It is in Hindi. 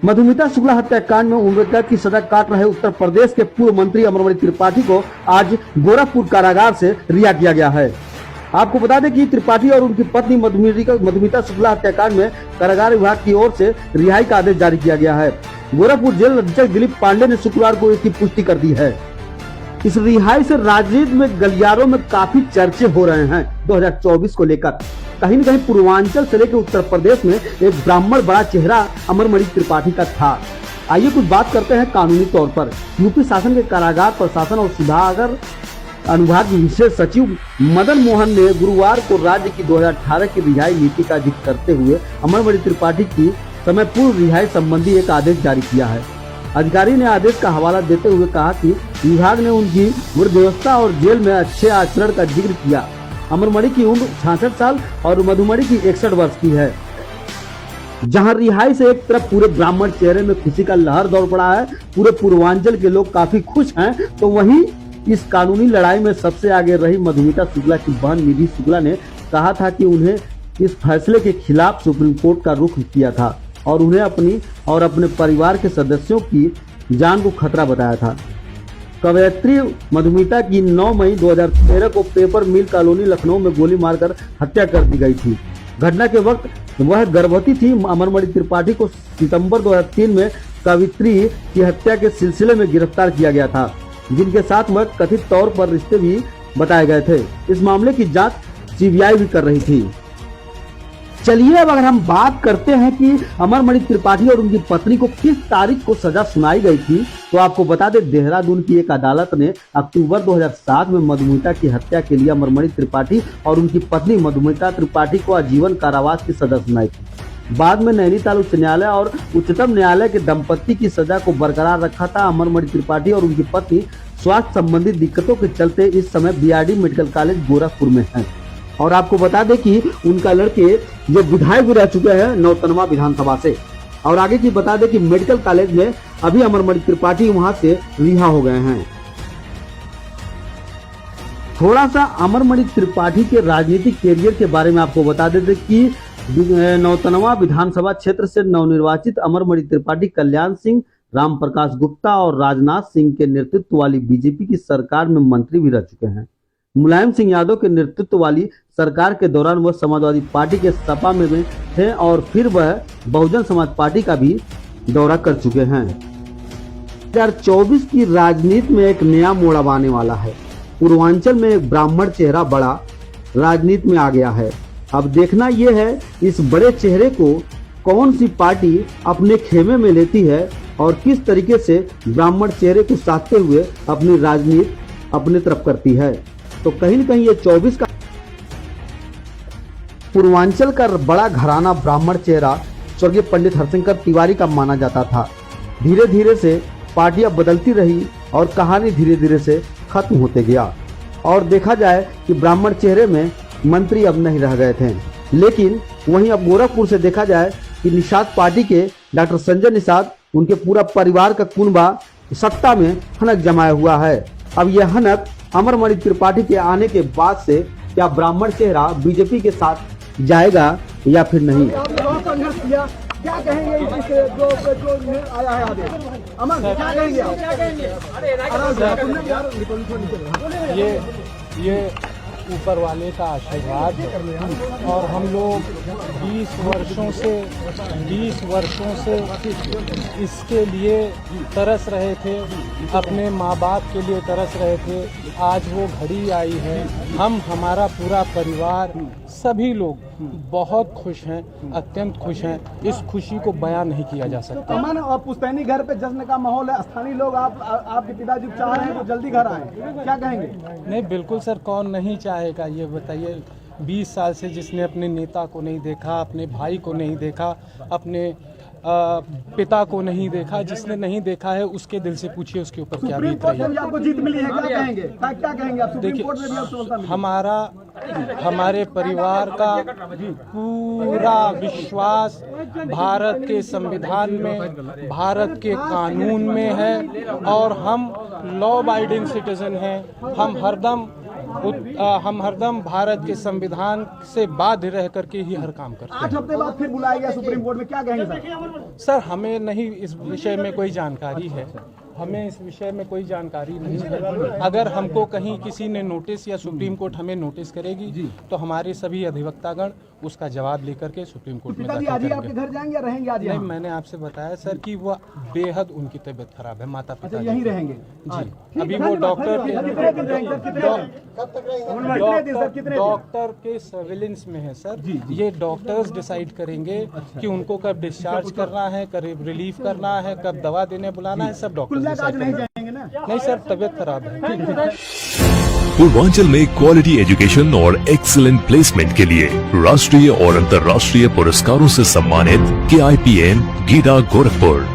मधुमिता शुक्ला हत्याकांड में उम्रकैद की सजा काट रहे उत्तर प्रदेश के पूर्व मंत्री अमरमणि त्रिपाठी को आज गोरखपुर कारागार से रिहा किया गया है। आपको बता दें कि त्रिपाठी और उनकी पत्नी मधुमिता शुक्ला हत्याकांड में कारागार विभाग की ओर से रिहाई का आदेश जारी किया गया है। गोरखपुर जेल अधीक्षक दिलीप पांडे ने शुक्रवार को इसकी पुष्टि कर दी है। इस रिहाई से राजनीति में गलियारों में काफी चर्चे हो रहे हैं। 2024 को लेकर कहीं न कहीं पूर्वांचल से लेकर उत्तर प्रदेश में एक ब्राह्मण बड़ा चेहरा अमरमणि त्रिपाठी का था। आइए कुछ बात करते हैं कानूनी तौर पर। यूपी शासन के कारागार प्रशासन और सुधार अनुभाग विशेष सचिव मदन मोहन ने गुरुवार को राज्य की 2018 की रिहाई नीति का जिक्र करते हुए अमरमणि त्रिपाठी की समय पूर्व रिहाई संबंधी एक आदेश जारी किया है। अधिकारी ने आदेश का हवाला देते हुए कहा कि विभाग ने उनकी वृद्धावस्था और जेल में अच्छे आचरण का जिक्र किया। अमरमणि की उम्र 66 साल और मधुमणि की 61 वर्ष की है। जहां रिहाई से एक तरफ पूरे ब्राह्मण चेहरे में खुशी का लहर दौड़ पड़ा है, पूरे पूर्वांचल के लोग काफी खुश हैं, तो वहीं इस कानूनी लड़ाई में सबसे आगे रही मधुमिता शुक्ला की बहन निधि शुक्ला ने कहा था कि उन्हें इस फैसले के खिलाफ सुप्रीम कोर्ट का रुख किया था और उन्हें अपनी और अपने परिवार के सदस्यों की जान को खतरा बताया था। कवयित्री मधुमिता की 9 मई 2013 को पेपर मिल कॉलोनी लखनऊ में गोली मारकर हत्या कर दी गई थी। घटना के वक्त वह गर्भवती थी। अमरमणि त्रिपाठी को सितंबर 2003 में कवयित्री की हत्या के सिलसिले में गिरफ्तार किया गया था, जिनके साथ वह कथित तौर पर रिश्ते भी बताए गए थे। इस मामले की जांच सीबीआई भी कर रही थी। चलिए अब अगर हम बात करते हैं कि अमरमणि त्रिपाठी और उनकी पत्नी को किस तारीख को सजा सुनाई गई थी, तो आपको बता दें देहरादून की एक अदालत ने अक्टूबर 2007 में मधुमिता की हत्या के लिए अमरमणि त्रिपाठी और उनकी पत्नी मधुमिता त्रिपाठी को आजीवन कारावास की सजा सुनाई थी। बाद में नैनीताल उच्च न्यायालय और उच्चतम न्यायालय के दंपति की सजा को बरकरार रखा था। अमरमणि त्रिपाठी और उनकी पत्नी स्वास्थ्य संबंधी दिक्कतों के चलते इस समय बीआरडी मेडिकल कॉलेज गोरखपुर में है। और आपको बता दें कि उनका लड़के जो विधायक भी रह चुके हैं नौतनवा विधानसभा से। और आगे की बता दें कि मेडिकल कॉलेज में अभी अमरमणि त्रिपाठी वहां से रिहा हो गए हैं। थोड़ा सा अमरमणि त्रिपाठी के राजनीतिक कैरियर के बारे में आपको बता देते कि नौतनवा विधानसभा क्षेत्र से नवनिर्वाचित अमरमणि त्रिपाठी कल्याण सिंह, राम प्रकाश गुप्ता और राजनाथ सिंह के नेतृत्व वाली बीजेपी की सरकार में मंत्री भी रह चुके हैं। मुलायम सिंह यादव के नेतृत्व वाली सरकार के दौरान वह समाजवादी पार्टी के सपा में थे और फिर वह बहुजन समाज पार्टी का भी दौरा कर चुके हैं। 2024 की राजनीति में एक नया मोड़ अब आने वाला है। पूर्वांचल में एक ब्राह्मण चेहरा बड़ा राजनीति में आ गया है। अब देखना यह है इस बड़े चेहरे को कौन सी पार्टी अपने खेमे में लेती है और किस तरीके से ब्राह्मण चेहरे को साधते हुए अपनी राजनीति अपने तरफ करती है। तो कहीं न कहीं ये 24 का पूर्वांचल का बड़ा घराना ब्राह्मण चेहरा स्वर्गीय पंडित हरशंकर तिवारी का माना जाता था। धीरे धीरे से पार्टियां बदलती रही और कहानी धीरे धीरे से खत्म होते गया और देखा जाए कि ब्राह्मण चेहरे में मंत्री अब नहीं रह गए थे। लेकिन वहीं अब गोरखपुर से देखा जाए कि निषाद पार्टी के डॉक्टर संजय निषाद, उनके पूरा परिवार का कुनबा सत्ता में हनक जमाया हुआ है। अब यह हनक अमरमणि त्रिपाठी के आने के बाद से क्या ब्राह्मण चेहरा बीजेपी के साथ जाएगा या फिर नहीं? क्या कहेंगे जो आया है आदेश? अमन क्या कहेंगे? ये ऊपर वाले का आशीर्वाद है और हम लोग 20 वर्षों से इसके लिए तरस रहे थे, अपने माँ बाप के लिए तरस रहे थे। आज वो घड़ी आई है। हमारा पूरा परिवार, सभी लोग बहुत खुश हैं, अत्यंत खुश हैं। इस खुशी को बयान नहीं किया जा सकता। अमन और पुश्तैनी घर पे जश्न का माहौल है। स्थानीय लोग आपके पिताजी चाह रहे हैं वो जल्दी घर आए, क्या कहेंगे? नहीं, बिल्कुल सर, कौन नहीं चाहेगा? ये बताइए, 20 साल से जिसने अपने नेता को नहीं देखा, अपने भाई को नहीं देखा, अपने पिता को नहीं देखा, जिसने नहीं देखा है उसके दिल से पूछिए उसके ऊपर क्या बीत रही है। आपको जीत मिली है, क्या कहेंगे? क्या कहेंगे आप? देखिए, हमारे परिवार का पूरा विश्वास भारत के संविधान में, भारत के कानून में है और हम लॉ अबाइडिंग सिटीजन हैं। हम हरदम हम हरदम भारत के संविधान से बाध्य रह करके ही हर काम करते 8 हफ्ते बाद फिर बुलाया गया सुप्रीम कोर्ट में, क्या कहेंगे सर? हैं। सर हमें नहीं इस विषय में कोई जानकारी है, हमें इस विषय में कोई जानकारी नहीं है। अगर हमको कहीं किसी ने नोटिस या सुप्रीम कोर्ट हमें नोटिस करेगी तो हमारे सभी अधिवक्तागण उसका जवाब लेकर के सुप्रीम कोर्ट में पिताजी दाखिल आज ही आपके करेंगे। घर जाएंगे या रहेंगे आज नहीं, यहाँ? मैंने आपसे बताया सर कि वो बेहद उनकी तबीयत खराब है, माता अच्छा पिता यहीं रहेंगे जी। अभी वो डॉक्टर कितने दिन रहेंगे सर? कितने दिन? डॉक्टर के सर्विलेंस में है सर। ये डॉक्टर्स डिसाइड करेंगे कि उनको कब डिस्चार्ज करना है, कब रिलीफ करना है, कब दवा देने बुलाना है, सब डॉक्टर कुल मिलाकर आज डिसाइड नहीं करेंगे। जाएंगे ना? नहीं सर, तबीयत खराब है। पूर्वांचल में क्वालिटी एजुकेशन और एक्सीलेंट प्लेसमेंट के लिए राष्ट्रीय और अंतर्राष्ट्रीय पुरस्कारों से सम्मानित KIPM गीता गोरखपुर।